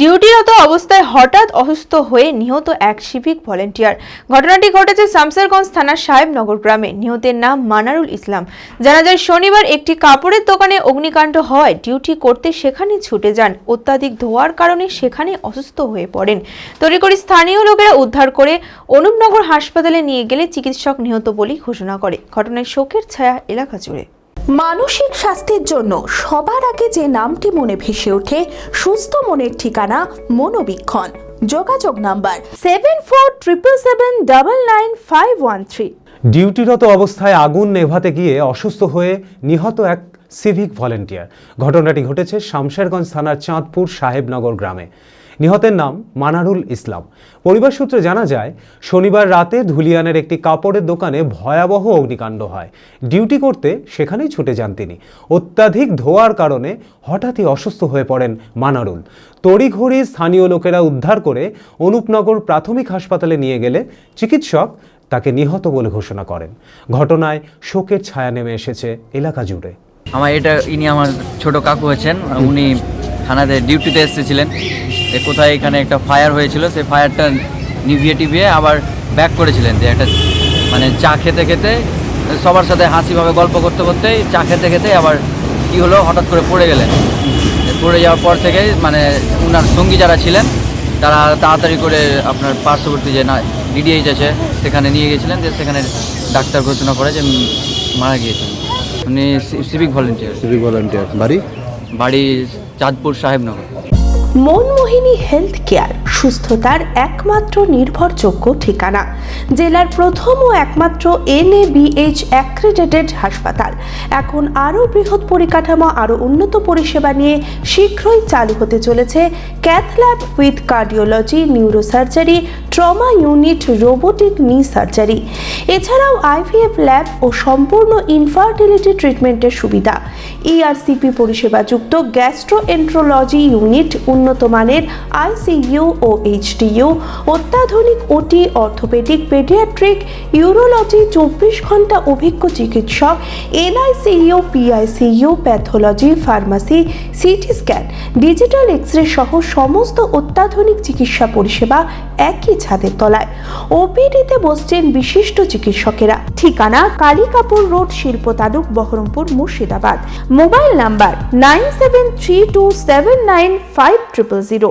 ডিউটিরত অবস্থায় হঠাৎ অসুস্থ হয়ে নিহত এক সিভিক ভলেন্টিয়ার। ঘটনাটি ঘটেছে শামশেরগঞ্জ থানার সাহেবনগর গ্রামে। নিহতের নাম মানারুল ইসলাম। জানা যায়, শনিবার একটি কাপড়ের দোকানে অগ্নিকাণ্ড হওয়ায় ডিউটি করতে সেখানে ছুটে যান। অত্যাধিক ধোঁয়ার কারণে সেখানে অসুস্থ হয়ে পড়েন। তড়িঘড়ি স্থানীয় লোকেরা উদ্ধার করে অনুপনগর হাসপাতালে নিয়ে গেলে চিকিৎসক নিহত বলে ঘোষণা করে। ঘটনায় শোকের ছায়া এলাকা জুড়ে। মানসিক স্বাস্থ্যের জন্য সবার আগে যে নামটি মনে ভেসে ওঠে, সুস্থ মনের ঠিকানা মনোবীক্ষণ। যোগাযোগ নাম্বার 7477799513। ডিউটিরত অবস্থায় আগুন নেভাতে গিয়ে অসুস্থ হয়ে নিহত এক সিভিক ভলেন্টিয়ার। ঘটনাটি ঘটেছে শামশেরগঞ্জ থানার চাঁদপুর সাহেবনগর গ্রামে। নিহতের নাম মানারুল ইসলাম। পরিবার সূত্রে জানা যায়, শনিবার রাতে ধুলিয়ানের একটি কাপড়ের দোকানে ভয়াবহ অগ্নিকাণ্ড হয়। ডিউটি করতে সেখানেই ছুটে যান তিনি। অত্যাধিক ধোঁয়ার কারণে হঠাৎই অসুস্থ হয়ে পড়েন মানারুল। তড়িঘড়ি স্থানীয় লোকেরা উদ্ধার করে অনুপনগর প্রাথমিক হাসপাতালে নিয়ে গেলে চিকিৎসক তাকে নিহত বলে ঘোষণা করেন। ঘটনায় শোকের ছায়া নেমে এসেছে এলাকা জুড়ে। ইনি আমার ছোট কাকু হয়েছেন। উনি থানাতে ডিউটিতে এসেছিলেন। কোথায় এখানে একটা ফায়ার হয়েছিল, সেই ফায়ারটা নিভিয়ে আবার ব্যাক করেছিলেন। যে একটা চা খেতে সবার সাথে হাসিভাবে গল্প করতে চা খেতে আবার কি হলো, হঠাৎ করে পড়ে গেলেন। পড়ে যাওয়ার পর থেকে ওনার সঙ্গী যারা ছিলেন তারা তাড়াতাড়ি করে আপনার পার্শ্ববর্তী যে ডিডিএইচ আছে সেখানে নিয়ে গেছিলেন। যে সেখানে ডাক্তার ঘোষণা করে যে মারা গিয়েছেন। উনি সিভিক ভলেন্টিয়ার। বাড়ি চাঁদপুর সাহেবনগর। মনমোহিনী হেলথ কেয়ার সুস্থতার একমাত্র নির্ভরযোগ্য ঠিকানা। জেলার প্রথম ও একমাত্র NABH অ্যাক্রেডিটেড হাসপাতাল। এখন আরও বৃহৎ পরিকাঠামো, আরও উন্নত পরিষেবা নিয়ে শীঘ্রই চালু হতে চলেছে cath lab with cardiology, neurosurgery, trauma unit, robotic নি সার্জারি। এছাড়াও IVF ল্যাব ও সম্পূর্ণ ইনফার্টিলিটি ট্রিটমেন্টের সুবিধা। ERCP পরিষেবাযুক্ত গ্যাস্ট্রোএন্ট্রোলজি ইউনিট, উন্নত মানের ICU ও HDU, অত্যাধুনিক OT, অর্থোপেডিক, পেডিয়াট্রিক, ইউরোলজি, 24 ঘন্টা অভিজ্ঞ চিকিৎসক, NICU, PICU, pathology, pharmacy, CT scan, digital x ray সহ সমস্ত অত্যাধুনিক চিকিৎসা পরিষেবা একই ছাদের তলায়। OPD-তে বসছেন বিশিষ্ট চিকিৎসকেরা। ঠিকানা কালিকাপুর রোড, শিল্প তালুক, বহরমপুর, মুর্শিদাবাদ। Mobile number 9732795000।